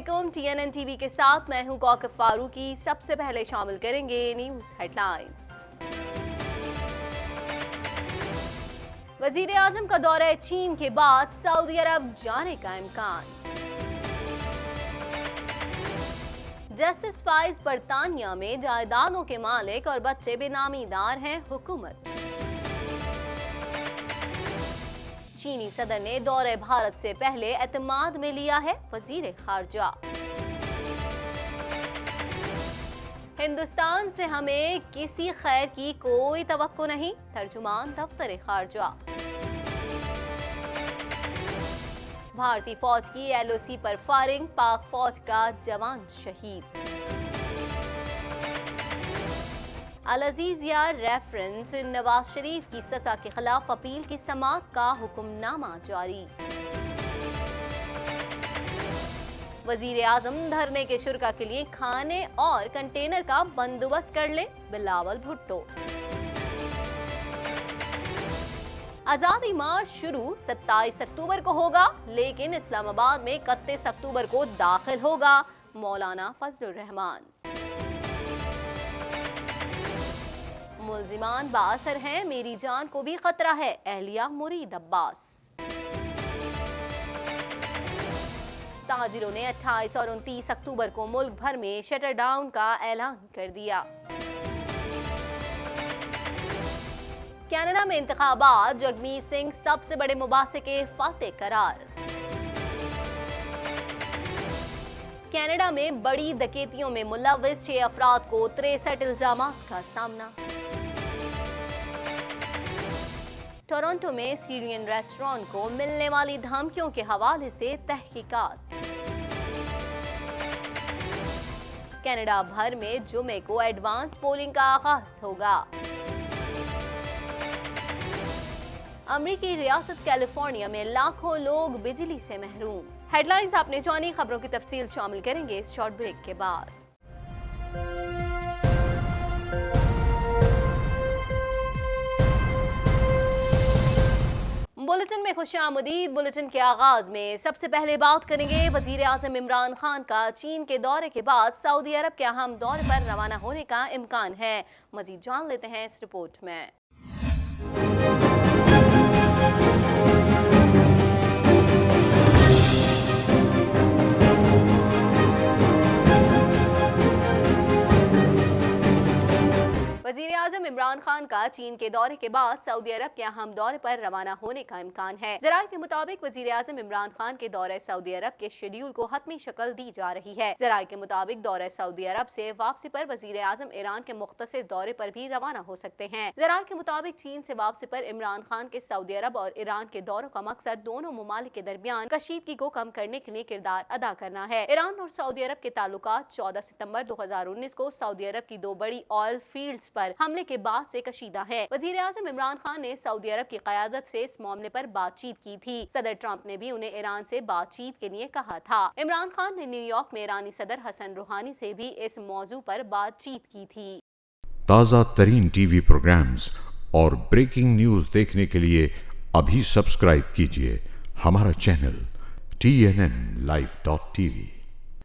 अस्सलामुअलैकुम। TNN TV के साथ मैं हूं कौकब फारूकी। सबसे पहले शामिल करेंगे न्यूज हेडलाइंस। वजीर आजम का दौरा चीन के बाद सऊदी अरब जाने का इम्कान। जस्टिस फाइज बरतानिया में जायदादों के मालिक और बच्चे बेनामीदार हैं, हुकूमत। चीनी सदर ने दौरे भारत से पहले एतमाद में लिया है, वजीर खारजा। हिंदुस्तान से हमें किसी खैर की कोई तवक्को नहीं, तर्जुमान दफ्तर खारजा। भारतीय फौज की LOC पर फायरिंग, पाक फौज का जवान शहीद। अल अजीज यार रेफरेंस, नवाज शरीफ की सजा के खिलाफ अपील की समाअत का हुक्मनामा जारी। वजीर आजम धरने के शुरका के लिए खाने और कंटेनर का बंदोबस्त कर ले, बिलावल भुट्टो। आजादी मार्च शुरू 27 अक्टूबर को होगा, लेकिन इस्लामाबाद में 31 अक्टूबर को दाखिल होगा, मौलाना फजलुर रहमान। मुल्जिमान बाअसर हैं, मेरी जान को भी खतरा है, एहलिया मुरीद अब्बास। ताजिरों ने 28 और 29 अक्टूबर को मुल्क भर में शटर डाउन का ऐलान कर दिया। कनाडा में इंतखाबात, जगमीत सिंह सबसे बड़े मुबासे के फातेह करार। कनाडा में बड़ी डकैतियों में मुलव्विस 6 अफराद को 63 इल्जामात का सामना। टोरंटो में सीरियन रेस्टोरेंट को मिलने वाली धमकियों के हवाले से तहकीकात। कनाडा भर में जुमे को एडवांस पोलिंग का आगाज होगा। अमेरिकी रियासत कैलिफोर्निया में लाखों लोग बिजली से महरूम। हेडलाइंस आपने जानी, खबरों की तफसील शामिल करेंगे इस शॉर्ट ब्रेक के बाद। बुलेटिन में खुशामदीद। बुलेटिन के आगाज में सबसे पहले बात करेंगे वजीर आजम इमरान खान का चीन के दौरे के बाद सऊदी अरब के अहम दौरे पर रवाना होने का इम्कान है। मजीद जान लेते हैं इस रिपोर्ट में। वजीर आजम इमरान खान का चीन के दौरे के बाद सऊदी अरब के अहम दौरे पर रवाना होने का इम्कान है। ज़राए के मुताबिक वजीर आजम इमरान खान के दौरे सऊदी अरब के शेड्यूल को हतमी शक्ल दी जा रही है। ज़राए के मुताबिक दौरे सऊदी अरब से वापसी पर वजीर आजम ईरान के मुख्तसर दौरे पर भी रवाना हो सकते हैं। ज़राए के मुताबिक चीन से वापसी पर इमरान खान के सऊदी अरब और ईरान के दौरों का मकसद दोनों ममालिक के दरमियान कशीदगी को कम करने के लिए किरदार अदा करना है। ईरान और सऊदी अरब के ताल्लुकात 14 सितंबर 2019 को सऊदी अरब की 2 बड़ी ऑयल फील्ड्स पर हमले के बाद से कशीदा है। वजीर आजम इमरान खान ने सऊदी अरब की क़यादत से इस मामले पर बातचीत की थी। सदर ट्रंप ने भी उन्हें ईरान से बातचीत के लिए कहा था। इमरान खान ने न्यूयॉर्क में ईरानी सदर हसन रूहानी से भी इस मौजू पर बातचीत की थी। ताज़ा तरीन टीवी प्रोग्राम्स और ब्रेकिंग न्यूज देखने के लिए अभी सब्सक्राइब कीजिए हमारा चैनल TNNlive.tv।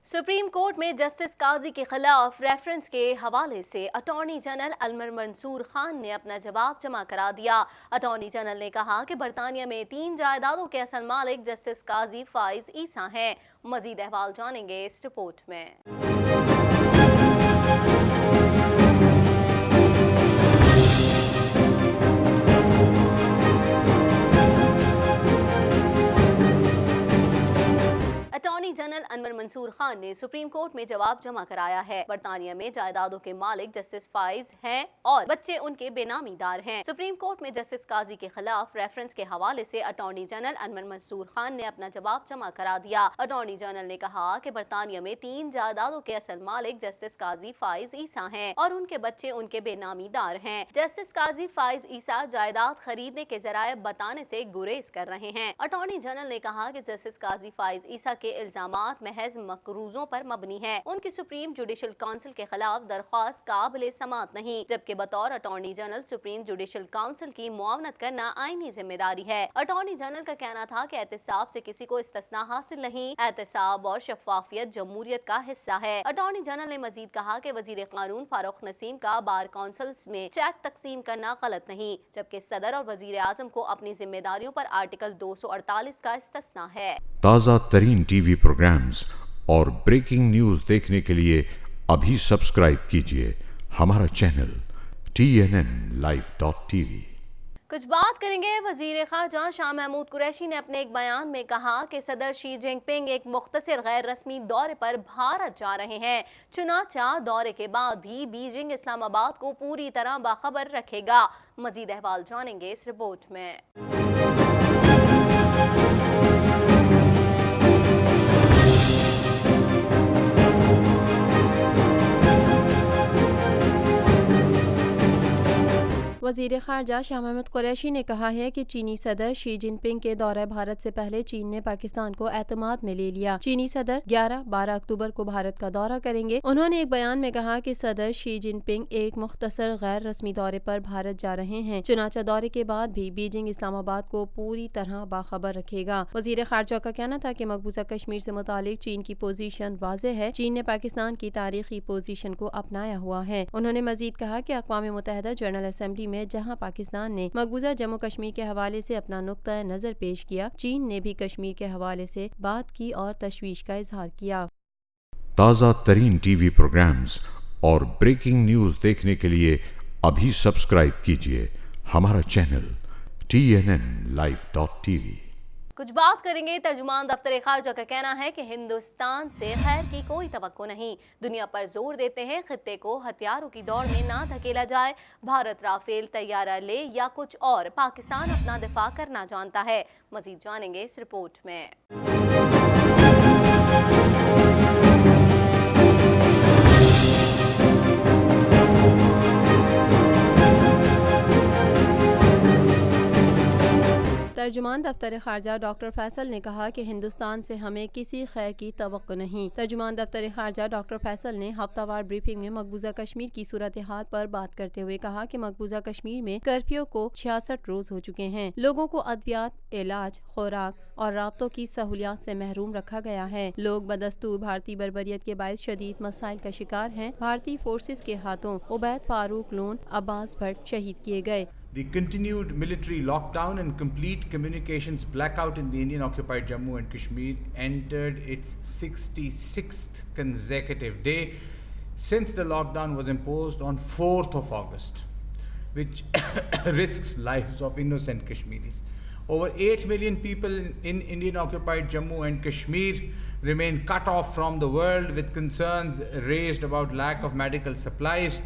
सुप्रीम कोर्ट में जस्टिस काजी के खिलाफ रेफरेंस के हवाले से अटॉर्नी जनरल अनवर मंसूर खान ने अपना जवाब जमा करा दिया। अटॉर्नी जनरल ने कहा कि बरतानिया में 3 जायदादों के असल मालिक जस्टिस काजी फाइज ईसा हैं। मजीद अहवाल जानेंगे इस रिपोर्ट में। अटॉर्नी जनरल अनवर मंसूर खान ने सुप्रीम कोर्ट में जवाब जमा कराया है। बरतानिया में जायदादों के मालिक जस्टिस फाइज हैं और बच्चे उनके बेनामीदार हैं। सुप्रीम कोर्ट में जस्टिस काजी के खिलाफ रेफरेंस के हवाले से अटॉर्नी जनरल अनवर मंसूर खान ने अपना जवाब जमा करा दिया। अटॉर्नी जनरल ने कहा कि बरतानिया में 3 जायदादों के असल मालिक जस्टिस काजी फाइज ईसा हैं और उनके बच्चे उनके बेनामीदार हैं। जस्टिस काजी फाइज ईसा जायदाद खरीदने के जराये बताने से गुरेज कर रहे हैं। अटॉर्नी जनरल ने कहा कि जस्टिस काजी फाइज ईसा के इल्जामात احکامات محض مقروضوں پر مبنی ہیں۔ ان کی سپریم جوڈیشل کونسل کے خلاف درخواست قابل سماعت نہیں، جبکہ بطور attorney general supreme judicial council کی معاونت کرنا آئینی ذمہ داری ہے۔ اٹارنی جنرل کا کہنا تھا کہ احتساب سے کسی کو استثناء حاصل نہیں، احتساب اور شفافیت جمہوریت کا حصہ ہے۔ اٹارنی جنرل نے مزید کہا کہ وزیر قانون فاروق نسیم کا بار کونسلز میں چیک تقسیم کرنا غلط نہیں، جبکہ صدر اور وزیر اعظم کو اپنی ذمہ داریوں پر آرٹیکل 248 کا استثناء ہے۔ تازہ ترین ٹی وی پروگرامز اور بریکنگ نیوز دیکھنے کے لیے ابھی سبسکرائب کیجیے ہمارا چینل TNNLive.tv۔ کچھ بات کریں گے وزیر خارجہ شاہ محمود قریشی نے اپنے ایک بیان میں کہا کہ صدر شی جن پنگ ایک مختصر غیر رسمی دورے پر بھارت جا رہے ہیں، چنانچہ دورے کے بعد بھی بیجنگ اسلام آباد کو پوری طرح باخبر رکھے گا۔ مزید احوال جانیں گے اس رپورٹ میں۔ وزیر خارجہ شاہ محمود قریشی نے کہا ہے کہ چینی صدر شی جن پنگ کے دورہ بھارت سے پہلے چین نے پاکستان کو اعتماد میں لے لیا۔ چینی صدر 11-12 اکتوبر کو بھارت کا دورہ کریں گے۔ انہوں نے ایک بیان میں کہا کہ صدر شی جن پنگ ایک مختصر غیر رسمی دورے پر بھارت جا رہے ہیں، چنانچہ دورے کے بعد بھی بیجنگ اسلام آباد کو پوری طرح باخبر رکھے گا۔ وزیر خارجہ کا کہنا تھا کہ مقبوضہ کشمیر سے متعلق چین کی پوزیشن واضح ہے، چین نے پاکستان کی تاریخی پوزیشن کو اپنایا ہوا ہے۔ انہوں نے مزید کہا کہ اقوام متحدہ جنرل اسمبلی میں جہاں پاکستان نے مقبوضہ جموں کشمیر کے حوالے سے اپنا نقطہ نظر پیش کیا، چین نے بھی کشمیر کے حوالے سے بات کی اور تشویش کا اظہار کیا۔ تازہ ترین ٹی وی پروگرامز اور بریکنگ نیوز دیکھنے کے لیے ابھی سبسکرائب کیجیے ہمارا چینل TNNLive.tv۔ کچھ بات کریں گے ترجمان دفتر خارجہ کا کہنا ہے کہ ہندوستان سے خیر کی کوئی توقع نہیں، دنیا پر زور دیتے ہیں خطے کو ہتھیاروں کی دوڑ میں نہ دھکیلا جائے، بھارت رافیل طیارہ لے یا کچھ اور، پاکستان اپنا دفاع کرنا جانتا ہے۔ مزید جانیں گے اس رپورٹ میں۔ ترجمان دفتر خارجہ ڈاکٹر فیصل نے کہا کہ ہندوستان سے ہمیں کسی خیر کی توقع نہیں۔ ترجمان دفتر خارجہ ڈاکٹر فیصل نے ہفتہ وار بریفنگ میں مقبوضہ کشمیر کی صورتحال پر بات کرتے ہوئے کہا کہ مقبوضہ کشمیر میں کرفیو کو 66 روز ہو چکے ہیں، لوگوں کو ادویات، علاج، خوراک اور رابطوں کی سہولیات سے محروم رکھا گیا ہے، لوگ بدستور بھارتی بربریت کے باعث شدید مسائل کا شکار ہیں۔ بھارتی فورسز کے ہاتھوں عبید فاروق لون، عباس بھٹ شہید کیے گئے۔ The continued military lockdown and complete communications blackout in the Indian-occupied Jammu and Kashmir entered its 66th consecutive day since the lockdown was imposed on 4th of August, which risks lives of innocent Kashmiris. Over 8 million people in Indian-occupied Jammu and Kashmir remain cut off from the world, with concerns raised about lack of medical supplies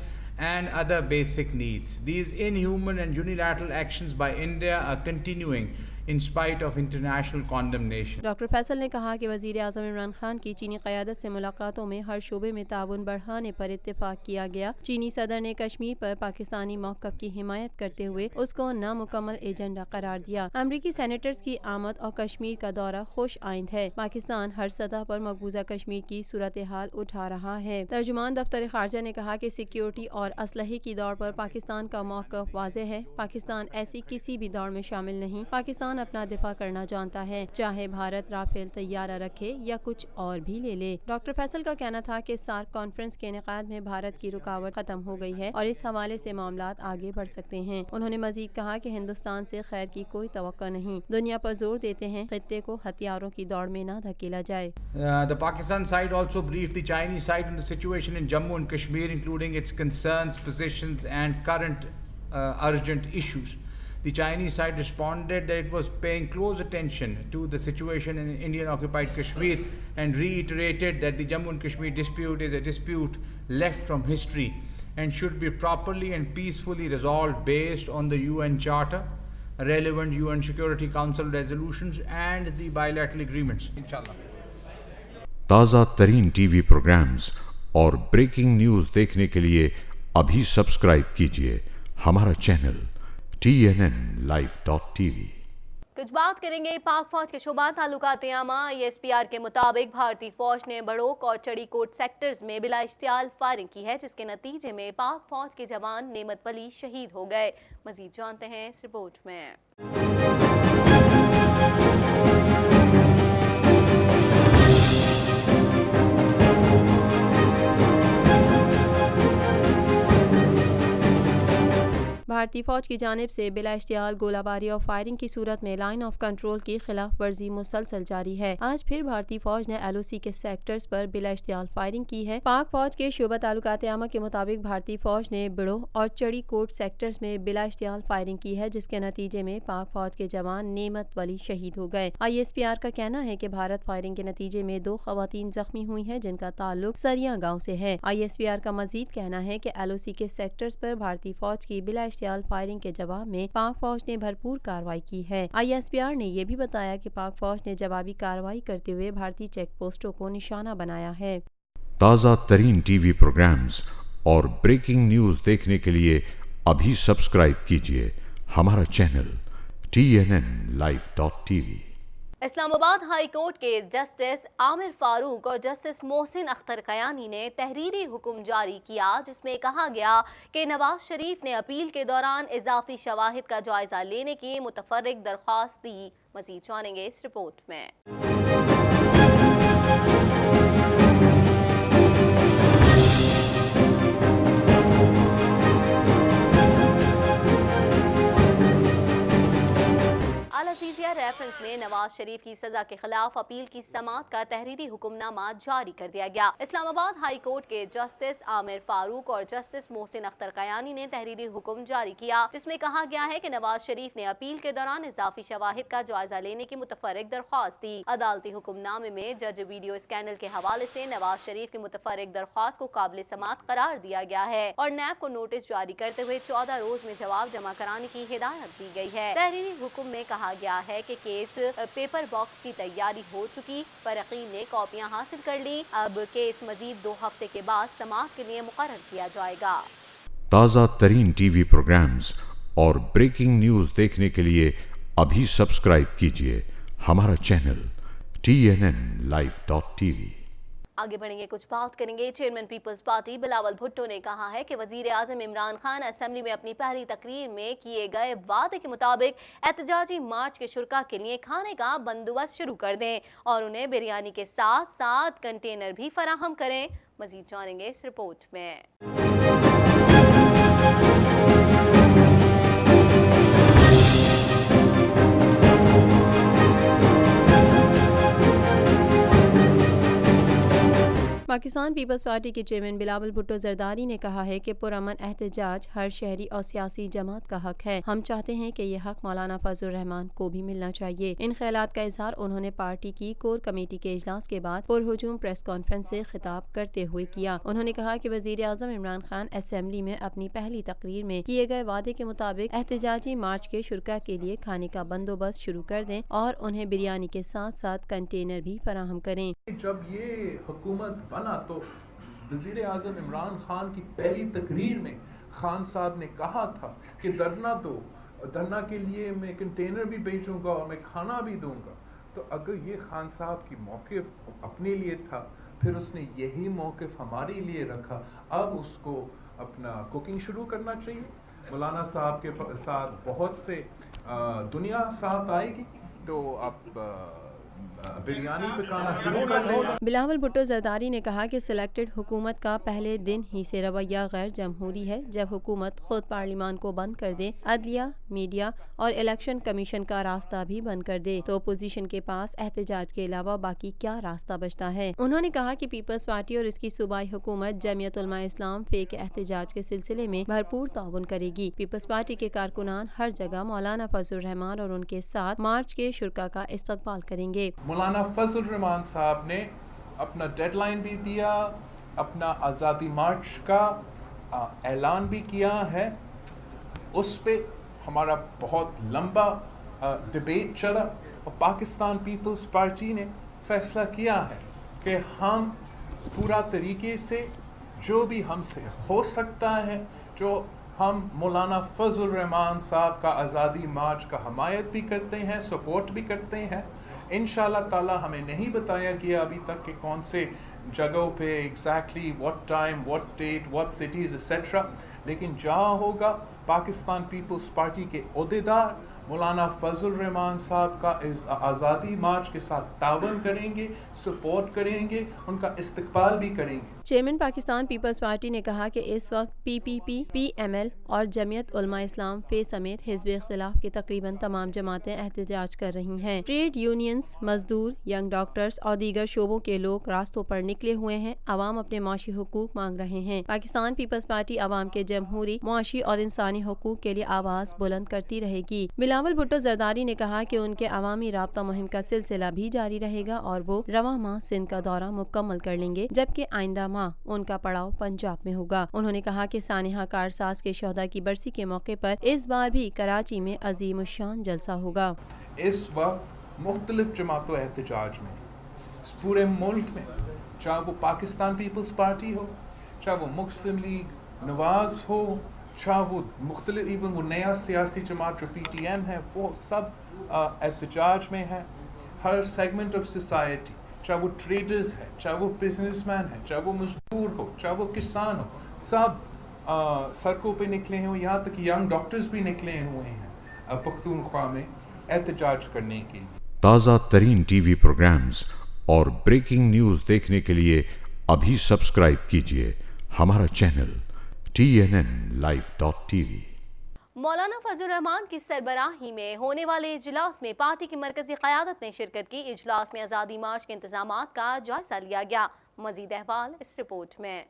and other basic needs. These inhuman and unilateral actions by India are continuing in spite of international condemnation. Doctor Faisal نے کہا کہ وزیر اعظم عمران خان کی چینی قیادت سے ملاقاتوں میں ہر شعبے میں تعاون بڑھانے پر اتفاق کیا گیا۔ چینی صدر نے کشمیر پر پاکستانی موقف کی حمایت کرتے ہوئے اس کو نامکمل ایجنڈا قرار دیا۔ امریکی سینیٹرز کی آمد اور کشمیر کا دورہ خوش آئند ہے۔ پاکستان ہر سطح پر مقبوضہ کشمیر کی صورتحال اٹھا رہا ہے۔ ترجمان دفتر خارجہ نے کہا کہ سیکیورٹی اور اسلحے کی دوڑ پر پاکستان کا موقف واضح ہے، پاکستان ایسی کسی بھی دوڑ میں شامل نہیں، پاکستان اپنا دفاع کرنا جانتا ہے، چاہے بھارت رافیل طیارہ رکھے یا کچھ اور بھی لے لے۔ ڈاکٹر فیصل کا کہنا تھا کہ سارک کانفرنس کے انعقاد میں بھارت کی رکاوٹ ختم ہو گئی ہے اور اس حوالے سے معاملات آگے بڑھ سکتے ہیں۔ انہوں نے مزید کہا کہ ہندوستان سے خیر کی کوئی توقع نہیں، دنیا پر زور دیتے ہیں خطے کو ہتھیاروں کی دوڑ میں نہ دھکیلا جائے۔ The Pakistan side also briefed the Chinese side on the situation in Jammu and Kashmir, including its concerns, positions and current urgent issues. The Chinese side responded that it was paying close attention to the situation in Indian-occupied Kashmir and reiterated that the Jammu and Kashmir dispute is a dispute left from history and should be properly and peacefully resolved based on the UN Charter, relevant UN Security Council resolutions and the bilateral agreements. Inshallah. تازہ ترین T V programmes اور breaking news دیکھنے کے لیے ابھی subscribe کیجیے ہمارا channel TNNLive.tv۔ कुछ बात करेंगे पाक फौज के शोबा ताल्लुकात आमा ISPR के मुताबिक भारतीय फौज ने बड़ोक और चड़ीकोट सेक्टर्स में बिला इश्तियाल फायरिंग की है, जिसके नतीजे में पाक फौज के जवान नेमत वली शहीद हो गए। मजीद जानते हैं इस रिपोर्ट में। भारतीय फौज की जानिब से बिला इश्तियाल गोलाबारी और फायरिंग की सूरत में लाइन ऑफ कंट्रोल की खिलाफ वर्जी मुसलसल जारी है। आज फिर भारतीय फौज ने LOC के सेक्टर्स पर बिला इश्तियाल फायरिंग की है। पाक फौज के शोबा ताल्लुकात आमा के मुताबिक भारतीय फौज ने बिड़ोह और चड़ी कोट सेक्टर्स में बिला इश्तियाल फायरिंग की है, जिसके नतीजे में पाक फौज के जवान नेमत वली शहीद हो गए। ISPR का कहना है कि भारत फायरिंग के नतीजे में 2 खवातीन जख्मी हुई हैं, जिनका ताल्लुक सरिया गाँव से है। ISPR का मजीद कहना है कि LOC के सेक्टर्स पर भारतीय फौज की बिला फायरिंग के जवाब में पाक फौज ने भरपूर कार्रवाई की है। ISPR ने यह भी बताया कि पाक फौज ने जवाबी कार्रवाई करते हुए भारतीय चेक पोस्टों को निशाना बनाया है। ताज़ा तरीन TV प्रोग्राम्स और ब्रेकिंग न्यूज़ देखने के लिए अभी सब्सक्राइब कीजिए हमारा channel TNNlive.tv। Islamabad high court के जस्टिस आमिर फारूक और जस्टिस मोहसिन अख्तर कयानी ने तहरीरी हुक्म जारी किया, जिसमें कहा गया कि नवाज शरीफ ने अपील के दौरान इजाफी शवाहिद का जायजा लेने की मुतफर्रिक दरख्वास्त दी। मजीद जानेंगे इस रिपोर्ट में। अल-अज़ीज़िया रेफरेंस में नवाज शरीफ की सजा के खिलाफ अपील की समाअत का तहरीरी हुक्मनामा जारी कर दिया गया। इस्लामाबाद हाई कोर्ट के जस्टिस आमिर फारूक और जस्टिस मोहसिन अख्तर कयानी ने तहरीरी हुक्म जारी किया, जिसमें कहा गया है कि नवाज शरीफ ने अपील के दौरान इजाफी शवाहिद का जायजा लेने की मुतफर्रिक दरख्वास्त दी। अदालती हुक्मनामे में जज वीडियो स्कैनल के हवाले से नवाज शरीफ की मुतफर्रिक दरख्वास्त को काबिल समाअत करार दिया गया है और नैब को नोटिस जारी करते हुए 14 रोज में जवाब जमा कराने की हिदायत दी गई है। तहरीरी हुक्म में कहा गया है कि केस पेपर बॉक्स की तैयारी हो चुकी, फरकीन ने कॉपियां हासिल कर ली। अब केस मजीद 2 हफ्ते के बाद समाअत के लिए मुकर्रर किया जाएगा। ताज़ा तरीन TV प्रोग्राम्स और ब्रेकिंग न्यूज़ देखने के लिए अभी सब्सक्राइब कीजिए हमारा चैनल TNNlive.tv। आगे बढ़ेंगे, कुछ बात करेंगे। Chairman Peoples Party Bilawal Bhutto ने कहा है कि वजीर आजम इमरान खान असेंबली में अपनी पहली तकरीर में किए गए वादे के मुताबिक एहतजाजी मार्च के शुरका के लिए खाने का बंदोबस्त शुरू कर दें और उन्हें बिरयानी के साथ साथ कंटेनर भी फराहम करें। मजीद जानेंगे इस रिपोर्ट में। पाकिस्तान पीपल्स पार्टी के चेयरमैन बिलावल भुट्टो जरदारी ने कहा है कि पुरअमन एहतजाज हर शहरी और सियासी जमात का हक है। हम चाहते हैं कि यह हक मौलाना फजलुर रहमान को भी मिलना चाहिए। इन ख्यालात का इजहार उन्होंने पार्टी की कोर कमेटी के इजलास के बाद पुरहुजूम प्रेस कॉन्फ्रेंस से खिताब करते हुए किया। उन्होंने कहा कि वजीर आजम इमरान खान असेंबली में अपनी पहली तकरीर में किए गए वादे के मुताबिक एहतजाजी मार्च के शुरका के लिए खाने का बंदोबस्त शुरू कर दें और उन्हें बिरयानी के साथ साथ कंटेनर भी फराहम करें। जब ये हुकूमत बना तो वज़ीर आज़म इमरान खान की पहली तकरीर में खान साहब ने कहा था कि धरना के लिए मैं कंटेनर भी बेचूंगा और मैं खाना भी दूंगा। तो अगर ये खान साहब की मौक़िफ़ अपने लिए था, फिर उसने यही मौक़िफ़ हमारे लिए रखा, अब उसको अपना कुकिंग शुरू करना चाहिए। मौलाना साहब के साथ बहुत से दुनिया साथ आएगी तो आप बिरयानी पकाना शुरू कर देगा। बिलावल भुट्टो जरदारी ने कहा कि सिलेक्टेड हुकूमत का पहले दिन ही से रवैया गैर जमहूरी है। जब हुकूमत खुद पार्लिमान को बंद कर दे, अदलिया, मीडिया और इलेक्शन कमीशन का रास्ता भी बंद कर दे, तो अपोजिशन के पास एहतजाज के अलावा बाकी क्या रास्ता बचता है। उन्होंने कहा कि पीपल्स पार्टी और इसकी सूबाई हुकूमत जमीयत उलमा इस्लाम फेक एहतजाज के सिलसिले में भरपूर ताउन करेगी। पीपल्स पार्टी के कारकुनान हर जगह मौलाना फजलुर रहमान और उनके साथ मार्च के शुरका का इस्तकबाल करेंगे। मौलाना फजलुर रहमान साहब ने अपना डेडलाइन भी दिया, अपना आज़ादी मार्च का ऐलान भी किया है। उस पे हमारा बहुत लंबा डिबेट चला और पाकिस्तान पीपल्स पार्टी ने फैसला किया है कि हम पूरा तरीके से जो भी हमसे हो सकता है, जो ہم مولانا فضل الرحمان صاحب کا آزادی مارچ کا حمایت بھی کرتے ہیں، سپورٹ بھی کرتے ہیں. انشاءاللہ تعالی ہمیں نہیں بتایا گیا ابھی تک کہ کون سے جگہوں پہ exactly what time, what date, what cities etcetera, لیکن جہاں ہوگا پاکستان پیپلز پارٹی کے عہدیدار مولانا فضل الرحمان صاحب کا اس آزادی مارچ کے ساتھ تعاون کریں گے، سپورٹ کریں گے، ان کا استقبال بھی کریں گے. چیئرمین پاکستان پیپلز پارٹی نے کہا کہ اس وقت پی پی پی، پی ایم ایل اور جمعیت علماء اسلام فے سمیت حزب اختلاف کی تقریباً تمام جماعتیں احتجاج کر رہی ہیں. ٹریڈ یونینز، مزدور، ینگ ڈاکٹرز اور دیگر شعبوں کے لوگ راستوں پر نکلے ہوئے ہیں. عوام اپنے معاشی حقوق مانگ رہے ہیں. پاکستان پیپلز پارٹی عوام کے جمہوری، معاشی اور انسانی حقوق کے لیے آواز بلند کرتی رہے گی. بلاول بھٹو زرداری نے کہا کہ ان کے عوامی رابطہ مہم کا سلسلہ بھی جاری رہے گا اور وہ رواں ماہ سندھ کا دورہ مکمل کر لیں گے، جبکہ آئندہ ماہ ان کا پڑاؤ پنجاب میں ہوگا. انہوں نے کہا کہ سانحہ کارساز کے شہداء کی برسی کے موقع پر اس بار بھی کراچی میں عظیم الشان جلسہ ہوگا. اس وقت مختلف جماعتوں احتجاج میں اس پورے ملک میں، چاہے وہ پاکستان پیپلز پارٹی ہو، چاہے وہ مسلم لیگ نواز ہو، چاہے وہ مختلف ایون وہ نیا سیاسی جماعت جو پی ٹی ایم ہے، وہ سب احتجاج میں ہے. ہر سیگمنٹ آف سوسائٹی، چاہے وہ ٹریڈرز ہے، چاہے وہ بزنس مین ہے، چاہے وہ مزدور ہو، چاہے وہ کسان ہو، سب سڑکوں پہ نکلے ہیں. یہاں تک ینگ ڈاکٹرز بھی نکلے ہوئے ہیں پختونخوا میں احتجاج کرنے کے لیے. تازہ ترین ٹی وی پروگرامز اور بریکنگ نیوز دیکھنے کے لیے ابھی سبسکرائب کیجیے ہمارا چینل TNNLive.tv. مولانا فضل الرحمان کی سربراہی میں ہونے والے اجلاس میں پارٹی کی مرکزی قیادت نے شرکت کی. اجلاس میں آزادی مارچ کے انتظامات کا جائزہ لیا گیا. مزید احوال اس رپورٹ میں.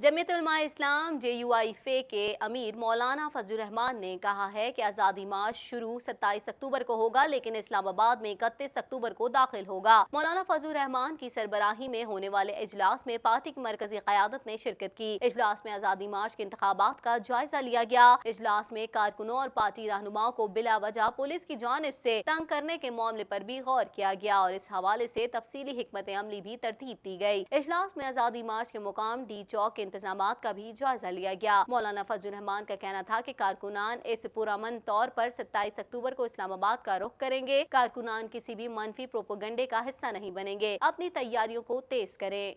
جمعیت علماء اسلام JUI فے کے امیر مولانا فضل الرحمان نے کہا ہے کہ آزادی مارچ شروع 27 اکتوبر کو ہوگا لیکن اسلام آباد میں 31 اکتوبر کو داخل ہوگا. مولانا فضل الرحمان کی سربراہی میں ہونے والے اجلاس میں پارٹی کی مرکزی قیادت نے شرکت کی. اجلاس میں آزادی مارچ کے انتخابات کا جائزہ لیا گیا. اجلاس میں کارکنوں اور پارٹی رہنماؤں کو بلا وجہ پولیس کی جانب سے تنگ کرنے کے معاملے پر بھی غور کیا گیا اور اس حوالے سے تفصیلی حکمت عملی بھی ترتیب دی گئی. اجلاس میں آزادی مارچ کے مقام ڈی چوک کے انتظامات کا بھی جائزہ لیا گیا. مولانا فضل الرحمان کا کہنا تھا کہ کارکنان اس پرامن طور پر 27 اکتوبر کو اسلام آباد کا رخ کریں گے. کارکنان کسی بھی منفی پروپیگنڈے کا حصہ نہیں بنیں گے. اپنی تیاریوں کو تیز کریں.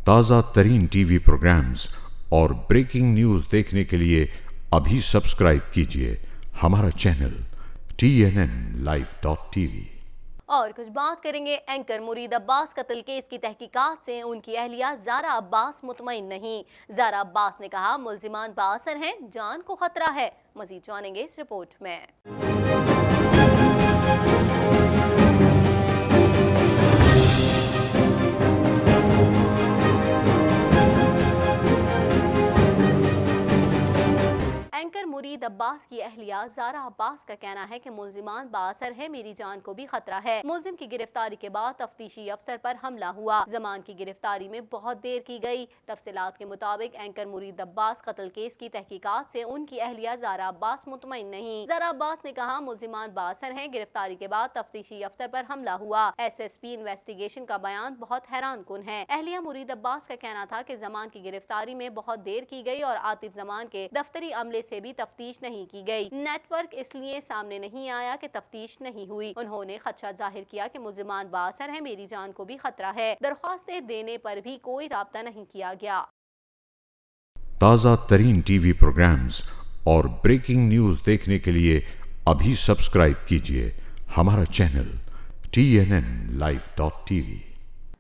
تازہ ترین ٹی وی پروگرامز اور بریکنگ نیوز دیکھنے کے لیے ابھی سبسکرائب کیجیے ہمارا چینل TNNLive.tv. اور کچھ بات کریں گے اینکر مرید عباس قتل کیس کی تحقیقات سے ان کی اہلیہ زارا عباس مطمئن نہیں. زارا عباس نے کہا ملزمان بااثر ہیں، جان کو خطرہ ہے. مزید جانیں گے اس رپورٹ میں. اینکر مرید عباس کی اہلیہ زارا عباس کا کہنا ہے کہ ملزمان بااثر ہیں، میری جان کو بھی خطرہ ہے. ملزم کی گرفتاری کے بعد تفتیشی افسر پر حملہ ہوا. زمان کی گرفتاری میں بہت دیر کی گئی. تفصیلات کے مطابق اینکر مرید عباس قتل کیس کی تحقیقات سے ان کی اہلیہ زارا عباس مطمئن نہیں. زارا عباس نے کہا ملزمان بااثر ہیں، گرفتاری کے بعد تفتیشی افسر پر حملہ ہوا. SSP انویسٹیگیشن کا بیان بہت حیران کن ہے. اہلیہ مرید عباس کا کہنا تھا کہ زمان کی گرفتاری میں بہت دیر کی گئی اور عاطف زمان کے دفتری عملے سے بھی تفتیش نہیں کی گئی. نیٹ ورک اس لیے سامنے نہیں آیا کہ تفتیش نہیں ہوئی. انہوں نے خدشہ ظاہر کیا کہ ملزمان بااثر ہیں، میری جان کو بھی خطرہ ہے. درخواستیں دینے پر بھی کوئی رابطہ نہیں کیا گیا. تازہ ترین ٹی وی پروگرامز اور بریکنگ نیوز دیکھنے کے لیے ابھی سبسکرائب کیجیے ہمارا چینل TNNLive.tv.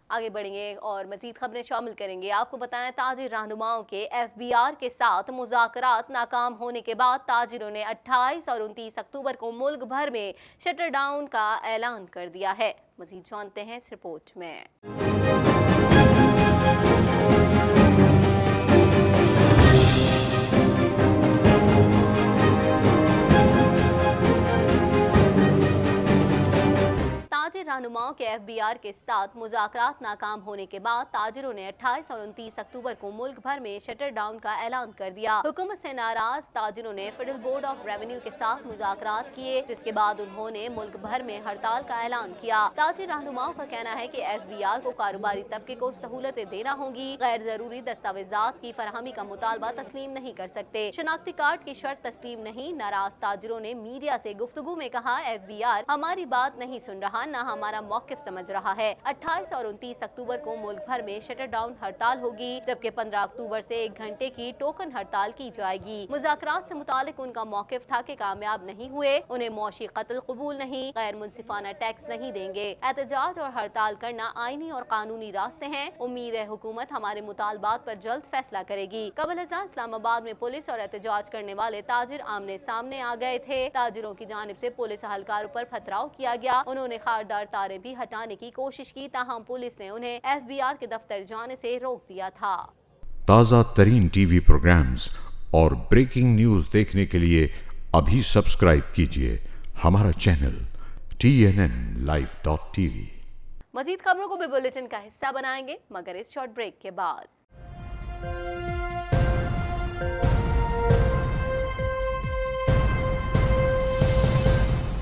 آگے بڑھیں گے اور مزید خبریں شامل کریں گے. آپ کو بتائیں تاجر رہنماؤں کے FBR کے ساتھ مذاکرات ناکام ہونے کے بعد تاجروں نے 28 اور 29 اکتوبر کو ملک بھر میں شٹر ڈاؤن کا اعلان کر دیا ہے. مزید جانتے ہیں اس رپورٹ میں. تاجر रहनुमाओं के FBR के साथ मुज़ाकरात नाकाम होने के बाद ताजिरों ने 28 और 29 अक्टूबर को मुल्क भर में शटर डाउन का ऐलान कर दिया। हुकूमत से नाराज ताजिरों ने फेडरल बोर्ड ऑफ रेवेन्यू के साथ मुज़ाकरात किए, जिसके बाद उन्होंने मुल्क भर में हड़ताल का ऐलान किया। ताजिर रहनुमाओं का कहना है कि FBR को कारोबारी तबके को सहूलतें देना होंगी, गैर जरूरी दस्तावेजात की फराहमी का मुतालबा तस्लीम नहीं कर सकते। शनाख्ती कार्ड की शर्त तस्लीम नहीं। नाराज ताजिरों ने मीडिया से गुफ्तगू में कहा, FBR हमारी बात नहीं सुन रहा, न हमारा मौकिफ समझ रहा है। 28 और 29 अक्टूबर को मुल्क भर में शटर डाउन हड़ताल होगी, जबकि 15 अक्टूबर से 1 घंटे की टोकन हड़ताल की जाएगी। मुज़ाकरात से मुतालिक उनका मौकिफ था कि कामयाब नहीं हुए, उन्हें मौशी कत्ल कबूल नहीं, गैर मुनसिफाना टैक्स नहीं देंगे। एहतजाज और हड़ताल करना आईनी और कानूनी रास्ते हैं। उम्मीद है हुकूमत हमारे मुतालबात पर जल्द फैसला करेगी। कबल अज़ां इस्लामाबाद में पुलिस और एहतजाज करने वाले ताजिर आमने सामने आ गए थे। ताजिरों की जानिब से पुलिस अहलकारों पर पथराव किया गया। उन्होंने खारदार तारे भी हटाने की कोशिश की, ताहम पुलिस ने उन्हें FBR के दफ्तर जाने से रोक दिया था। ताज़ा तरीन टीवी प्रोग्राम्स और ब्रेकिंग न्यूज़ देखने के लिए अभी सब्सक्राइब कीजिए हमारा चैनल TNNlive.tv। मजीद खबरों को भी बुलेटिन का हिस्सा बनाएंगे, मगर इस शॉर्ट ब्रेक के बाद।